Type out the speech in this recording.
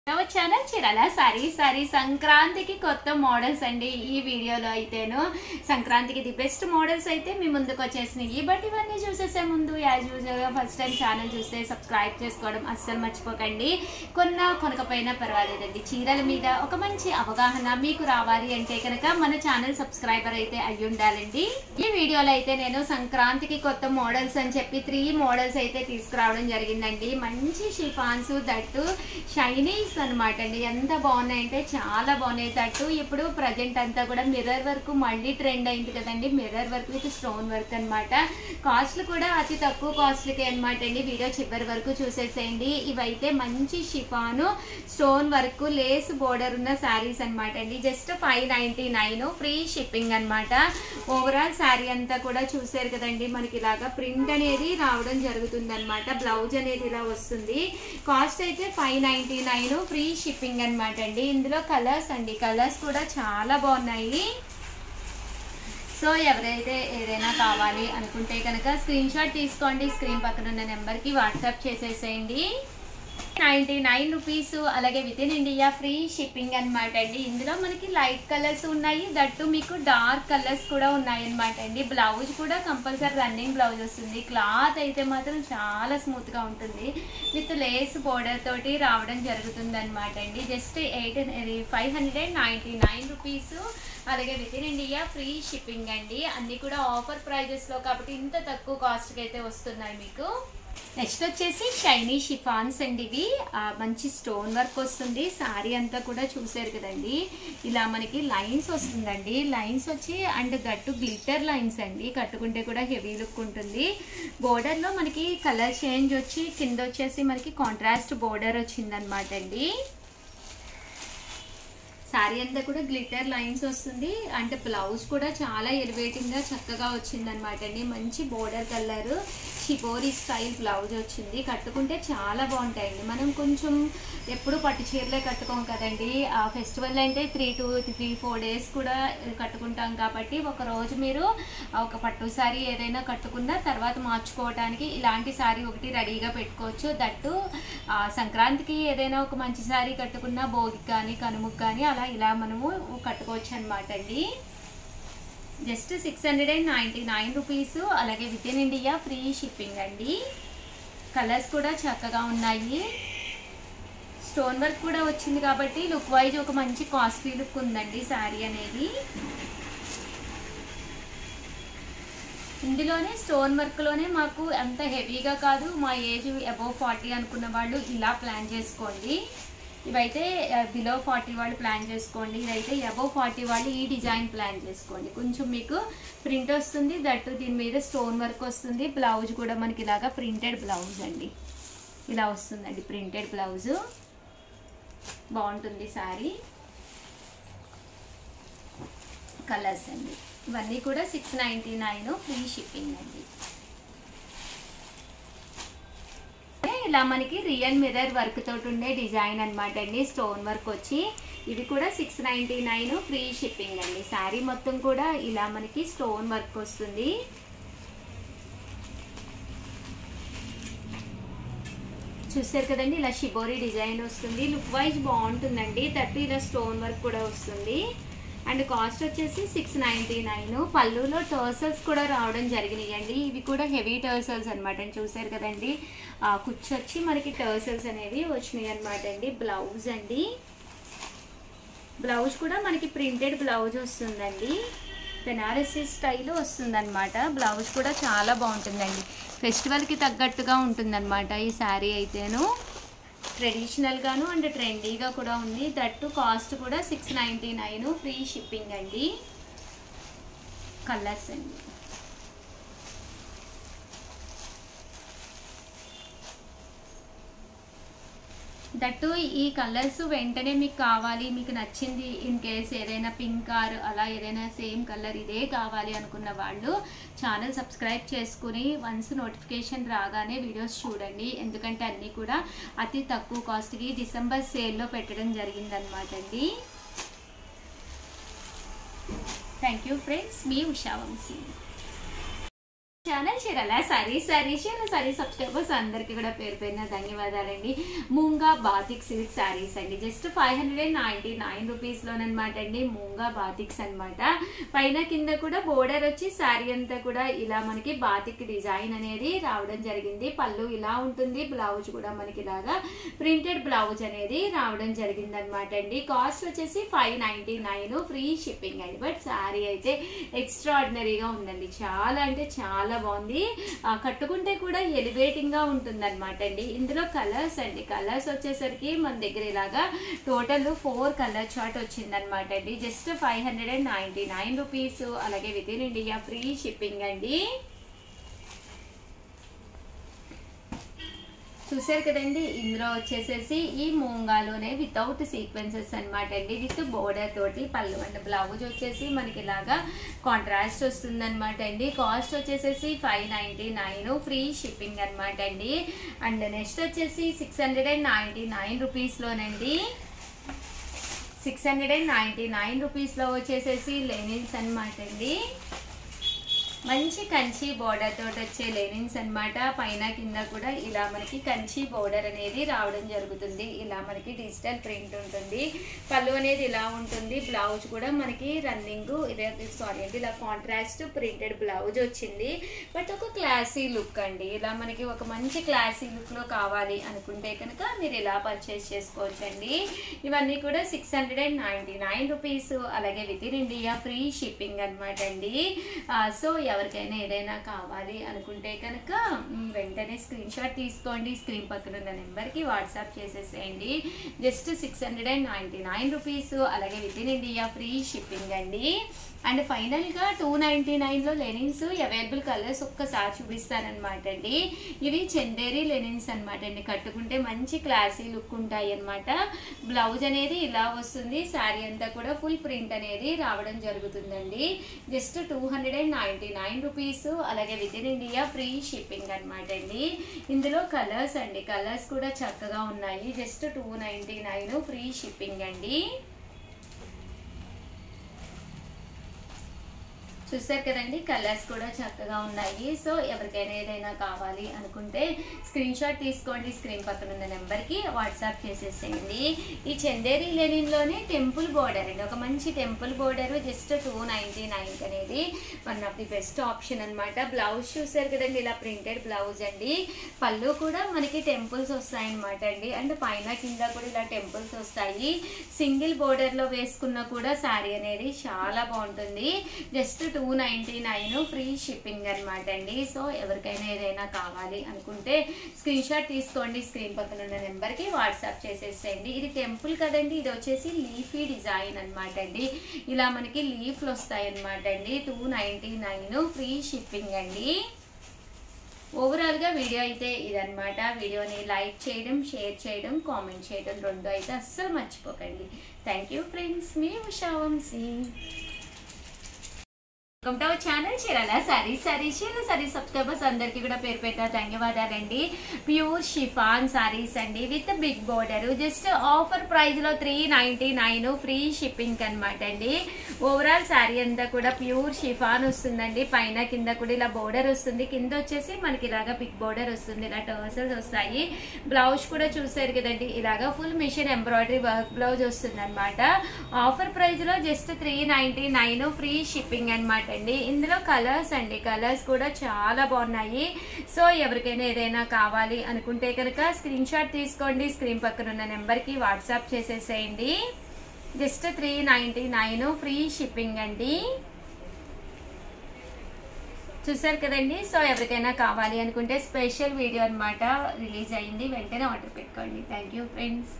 Channel Chirala sorry సంక్రాంతికి కొత్త models అండి. ఈ వీడియోలో అయితేను సంక్రాంతికి ది బెస్ట్ మోడల్స్ అయితే మీ ముందుకు వచ్చేసినాయి. బట్ ఇవన్నీ చూసేసే ముందు యాజ్ యూజువల్గా ఫస్ట్ టైం ఛానల్ చూస్తే సబ్స్క్రైబ్ చేసుకోవడం అస్సలు మర్చిపోకండి. కొనకపోయినా పర్వాలేదండి, చీరల మీద ఒక మంచి అవగాహన మీకు రావాలి అంటే కనుక మన ఛానల్ సబ్స్క్రైబర్ అయితే అయ్యి ఉండాలండి. ఈ వీడియోలో అయితే నేను సంక్రాంతికి కొత్త మోడల్స్ అని చెప్పి 3 మోడల్స్ అయితే తీసుకురావడం జరిగిందండి. మంచి షిఫాన్స్ దట్టు షైనీస్ అనమాట అండి. ఎంత బాగున్నాయంటే చాలా బాగున్నాయి. తట్టు ఇప్పుడు ప్రజెంట్ అంతా కూడా మిర్రర్ వర్క్ మళ్ళీ ట్రెండ్ అయింది కదండి. Mirror work with stone work అనమాట. కాస్ట్లు కూడా అతి తక్కువ కాస్ట్లకే అనమాట అండి. వీడియో చివరి వరకు చూసేసేయండి. ఇవైతే మంచి chiffon stone work lace border ఉన్న శారీస్ అనమాట అండి. జస్ట్ 599 ఫ్రీ షిప్పింగ్ అనమాట. ఓవరాల్ శారీ అంతా కూడా చూసారు కదండి. మనకి ఇలాగా ప్రింట్ అనేది రావడం జరుగుతుంది అనమాట. బ్లౌజ్ అనేది ఇలా వస్తుంది. కాస్ట్ అయితే 599 ఫ్రీ షిప్పింగ్ అనమాట అండి. ఇందులో కలర్స్ అండి, కలర్స్ కూడా చాలా బాగున్నాయి. సో ఎవరైతే ఏదైనా కావాలి అనుకుంటే కనుక స్క్రీన్ షాట్ తీసుకోండి. స్క్రీన్ పక్కన ఉన్న నెంబర్కి వాట్సాప్ చేసేసేయండి. 99 రూపీస్. అలాగే within India free shipping అనమాట అండి. ఇందులో మనకి లైట్ కలర్స్ ఉన్నాయి, దట్టు మీకు డార్క్ కలర్స్ కూడా ఉన్నాయి అనమాట అండి. బ్లౌజ్ కూడా కంపల్సరీ రన్నింగ్ బ్లౌజ్ వస్తుంది. క్లాత్ అయితే మాత్రం చాలా స్మూత్గా ఉంటుంది. విత్ లేస్ బోర్డర్ తోటి రావడం జరుగుతుంది అనమాట అండి. Just 599 rupees. అలాగే within India free shipping అండి. అన్నీ కూడా ఆఫర్ ప్రైజెస్లో కాబట్టి ఇంత తక్కువ కాస్ట్కి అయితే వస్తున్నాయి మీకు. నెక్స్ట్ వచ్చేసి షైనీ షిఫాన్స్ అండి. ఇవి మంచి స్టోన్ వర్క్ వస్తుంది. శారీ అంతా కూడా చూసారు కదండి. ఇలా మనకి లైన్స్ వస్తుందండి. లైన్స్ వచ్చి అండ్ గట్టు గ్లిటర్ లైన్స్ అండి. కట్టుకుంటే కూడా హెవీ లుక్ ఉంటుంది. బోర్డర్లో మనకి కలర్ చేంజ్ వచ్చి కింద వచ్చేసి మనకి కాంట్రాస్ట్ బోర్డర్ వచ్చిందనమాట అండి. శారీ అంతా కూడా గ్లిటర్ లైన్స్ వస్తుంది. అంటే బ్లౌజ్ కూడా చాలా ఎలివేటింగ్గా చక్కగా వచ్చింది అనమాట అండి. మంచి border colour shibori style blouse వచ్చింది. కట్టుకుంటే చాలా బాగుంటాయండి. మనం కొంచెం ఎప్పుడు పట్టు చీరలే కట్టుకోం కదండి. ఆ ఫెస్టివల్ అంటే 3 to 4 డేస్ కూడా కట్టుకుంటాం కాబట్టి ఒకరోజు మీరు ఒక పట్టు శారీ ఏదైనా కట్టుకున్నా తర్వాత మార్చుకోవడానికి ఇలాంటి శారీ ఒకటి రెడీగా పెట్టుకోవచ్చు. దట్టు సంక్రాంతికి ఏదైనా ఒక మంచి శారీ కట్టుకున్నా భోగికి కానీ కనుముకి కానీ అలా ఇలా మనము కట్టుకోవచ్చు అనమాట అండి. Just 699 rupees. అలాగే within India free shipping అండి. కలర్స్ కూడా చక్కగా ఉన్నాయి. స్టోన్ వర్క్ కూడా వచ్చింది కాబట్టి లుక్ వైజ్ ఒక మంచి కాస్ట్లీ లుక్ ఉందండి శారీ అనేది. ఇందులోనే స్టోన్ వర్క్లోనే మాకు అంత హెవీగా కాదు, మా ఏజ్ అబోవ్ 40 అనుకున్న వాళ్ళు ఇలా ప్లాన్ చేసుకోండి. ఇవైతే బిలో 40 వాళ్ళు ప్లాన్ చేసుకోండి. ఇదైతే అబోవ్ 40 వాళ్ళు ఈ డిజైన్ ప్లాన్ చేసుకోండి. కొంచెం మీకు ప్రింట్ వస్తుంది, దట్టు దీని మీద స్టోన్ వర్క్ వస్తుంది. బ్లౌజ్ కూడా మనకి ఇలాగా ప్రింటెడ్ బ్లౌజ్ అండి. ఇలా వస్తుందండి ప్రింటెడ్ బ్లౌజ్. బాగుంటుంది శారీ. కలర్స్ అండి ఇవన్నీ కూడా 699 ఫ్రీ షిప్పింగ్ అండి. ఇలా మనకి రియల్ మిర్రర్ వర్క్ తోటి ఉండే డిజైన్ అనమాట అండి. స్టోన్ వర్క్ వచ్చి ఇవి కూడా 699 ఫ్రీ షిప్పింగ్ అండి. శారీ మొత్తం కూడా ఇలా మనకి స్టోన్ వర్క్ వస్తుంది. చూసారు కదండి. ఇలా షిబోరి డిజైన్ వస్తుంది. లుక్ వైజ్ బాగుంటుందండి. దట్టు ఇలా స్టోన్ వర్క్ కూడా వస్తుంది. అండ్ కాస్ట్ వచ్చేసి 699. పళ్ళులో టర్సల్స్ కూడా రావడం జరిగినాయండి. ఇవి కూడా హెవీ టర్సల్స్ అనమాట అండి. చూసారు కదండి. కుచ్చు వచ్చి మనకి టర్సల్స్ అనేవి వచ్చినాయి అనమాట అండి. బ్లౌజ్ అండి, బ్లౌజ్ కూడా మనకి ప్రింటెడ్ బ్లౌజ్ వస్తుందండి. బెనారసీ స్టైల్ వస్తుందన్నమాట. బ్లౌజ్ కూడా చాలా బాగుంటుందండి. ఫెస్టివల్కి తగ్గట్టుగా ఉంటుందన్నమాట ఈ శారీ అయితేను. ట్రెడిషనల్గాను అండ్ ట్రెండీగా కూడా ఉంది. దట్టు కాస్ట్ కూడా 699 ఫ్రీ షిప్పింగ్ అండి. కలర్స్ అండి దట్టు ఈ కలర్స్ వెంటనే మీకు కావాలి, మీకు నచ్చింది, ఇన్ కేస్ ఏదైనా పింక్ ఆర్ అలా ఏదైనా సేమ్ కలర్ ఇదే కావాలి అనుకున్న వాళ్ళు ఛానల్ సబ్స్క్రైబ్ చేసుకుని వన్స్ నోటిఫికేషన్ రాగానే వీడియోస్ చూడండి. ఎందుకంటే అన్నీ కూడా అతి తక్కువ కాస్ట్కి డిసెంబర్ సేల్లో పెట్టడం జరిగిందనమాట అండి. Thank you friends. మీ ఉషా వంశీ. ఛానల్ చీరల సారీ సబ్స్క్రైబర్స్ అందరికి కూడా పేరు పేరున ధన్యవాదాలండి. మూంగా బాతిక్ సిల్క్ సారీస్ అండి. జస్ట్ 599 రూపీస్ లోనమాట అండి. మూంగా బాతిక్స్ అనమాట. పైన కింద కూడా బోర్డర్ వచ్చి సారీ అంతా కూడా ఇలా మనకి బాతిక్ డిజైన్ అనేది రావడం జరిగింది. పళ్ళు ఇలా ఉంటుంది. బ్లౌజ్ కూడా మనకి ఇలాగా ప్రింటెడ్ బ్లౌజ్ అనేది రావడం జరిగింది అనమాట అండి. కాస్ట్ వచ్చేసి 599 ఫ్రీ షిప్పింగ్ అండి. బట్ సారీ అయితే ఎక్స్ట్రాడినరీగా ఉందండి. చాలా అంటే చాలా బాగుంది. కట్టుకుంటే కూడా ఎలివేటింగ్ గా ఉంటుంది అనమాట అండి. ఇందులో కలర్స్ అండి. కలర్స్ వచ్చేసరికి మన దగ్గర ఇలాగా టోటల్ 4 కలర్ చార్ట్ వచ్చింది అనమాట అండి. Just 599 rupees. అలాగే within India free shipping అండి. చూసారు కదండి. ఇందులో వచ్చేసేసి ఈ మూంగాలోనే వితౌట్ సీక్వెన్సెస్ అనమాట అండి. విత్ బోర్డర్ తోటి పళ్ళు అండ్ బ్లౌజ్ వచ్చేసి మనకి ఇలాగా కాంట్రాస్ట్ వస్తుంది అనమాట అండి. కాస్ట్ వచ్చేసేసి 599 ఫ్రీ షిప్పింగ్ అనమాట అండి. అండ్ నెక్స్ట్ వచ్చేసి 699 రూపీస్ లోనండి. 699 రూపీస్ లో వచ్చేసేసి లెనిన్స్ అనమాట అండి. మంచి కంచి బోర్డర్ తోటి వచ్చే లెనిన్స్ అనమాట. పైన కింద కూడా ఇలా మనకి కంచి బోర్డర్ అనేది రావడం జరుగుతుంది. ఇలా మనకి డిజిటల్ ప్రింట్ ఉంటుంది. పళ్ళు అనేది ఇలా ఉంటుంది. బ్లౌజ్ కూడా మనకి రన్నింగ్ ఇలా కాంట్రాస్ట్ ప్రింటెడ్ బ్లౌజ్ వచ్చింది. బట్ ఒక క్లాసీ లుక్ అండి. ఇలా మనకి ఒక మంచి క్లాసీ లుక్ లో కావాలి అనుకుంటే కనుక మీరు ఇలా పర్చేస్ చేసుకోవచ్చండి. ఇవన్నీ కూడా 699 రూపీస్. అలాగే within India free shipping అనమాట అండి. సో ఎవరికైనా ఏదైనా కావాలి అనుకుంటే కనుక వెంటనే స్క్రీన్ షాట్ తీసుకోండి. స్క్రీన్ పక్కన ఉన్న నెంబర్కి వాట్సాప్ చేసేసేయండి. Just 699 rupees. అలాగే within India free shipping అండి. అండ్ ఫైనల్గా 299లో లెనిన్స్ అవైలబుల్ కలర్స్ ఒక్కసారి చూపిస్తానమాట అండి. ఇవి చందేరి లెనిన్స్ అనమాట అండి. కట్టుకుంటే మంచి క్లాసీ లుక్ ఉంటాయి అనమాట. బ్లౌజ్ అనేది ఇలా వస్తుంది. శారీ అంతా కూడా ఫుల్ ప్రింట్ అనేది రావడం జరుగుతుందండి. Just 299 rupees. అలాగే within India free shipping అనమాట అండి. ఇందులో కలర్స్ అండి. కలర్స్ కూడా చక్కగా ఉన్నాయి. జస్ట్ 299 ఫ్రీ షిప్పింగ్ అండి. చూసారు కదండి. కలర్స్ కూడా చక్కగా ఉన్నాయి. సో ఎవరికైనా ఏదైనా కావాలి అనుకుంటే స్క్రీన్ షాట్ తీసుకోండి. స్క్రీన్ పక్కన ఉన్న నెంబర్కి వాట్సాప్ చేసేసేయండి. ఈ చందేరి లెనిన్లోనే టెంపుల్ బోర్డర్ అండి. ఒక మంచి టెంపుల్ బోర్డర్ జస్ట్ 299 అనేది one of the best option అనమాట. బ్లౌజ్ చూసారు కదండి. ఇలా ప్రింటెడ్ బ్లౌజ్ అండి. పళ్ళు కూడా మనకి టెంపుల్స్ వస్తాయి అనమాట అండి. అండ్ పైన కింద కూడా ఇలా టెంపుల్స్ వస్తాయి. సింగిల్ బోర్డర్లో వేసుకున్న కూడా శారీ అనేది చాలా బాగుంటుంది. జస్ట్ 299 ఫ్రీ షిప్పింగ్ అనమాట అండి. సో ఎవరికైనా ఏదైనా కావాలి అనుకుంటే స్క్రీన్ షాట్ తీసుకోండి. స్క్రీన్ పక్కన ఉన్న నెంబర్కి వాట్సాప్ చేసేసేయండి. ఇది టెంపుల్ కదండి. ఇది వచ్చేసి లీఫీ డిజైన్ అనమాట అండి. ఇలా మనకి లీఫ్లు వస్తాయి అనమాట అండి. 299 ఫ్రీ షిప్పింగ్ అండి. ఓవరాల్గా వీడియో అయితే ఇదనమాట. వీడియోని లైక్ చేయడం, షేర్ చేయడం, కామెంట్ చేయడం రెండు అయితే అస్సలు మర్చిపోకండి. Thank you friends. మీ Usha Vamshi. Welcome to our channel చీరల సారీ సబ్స్క్రైబర్స్ అందరికీ కూడా పేరు పెట్ట ధన్యవాదాలండి. ప్యూర్ షిఫాన్ సారీస్ అండి with big border. Just offer price లో 399 ఫ్రీ షిప్పింగ్ అనమాట అండి. ఓవరాల్ సారీ అంతా కూడా ప్యూర్ షిఫాన్ వస్తుందండి. పైన కింద కూడా ఇలా బోర్డర్ వస్తుంది. కింద వచ్చేసి మనకి ఇలాగా బిగ్ బోర్డర్ వస్తుంది. ఇలా టర్సల్స్ వస్తాయి. బ్లౌజ్ కూడా చూసారు కదండి. ఇలాగా full machine embroidery work blouse వస్తుంది అనమాట. ఆఫర్ ప్రైస్ లో జస్ట్ 399 ఫ్రీ షిప్పింగ్ అనమాట అండి. ఇందులో కలర్స్ అండి. కలర్స్ కూడా చాలా బాగున్నాయి. సో ఎవరికైనా ఏదైనా కావాలి అనుకుంటే కనుక స్క్రీన్ షాట్ తీసుకోండి. స్క్రీన్ పక్కన ఉన్న నెంబర్కి వాట్సాప్ చేసేసేయండి. జస్ట్ 399 ఫ్రీ షిప్పింగ్ అండి. చూసారు కదండి. సో ఎవరికైనా కావాలి అనుకుంటే స్పెషల్ వీడియో అనమాట రిలీజ్ అయింది. వెంటనే ఆర్డర్ పెట్టుకోండి. Thank you friends.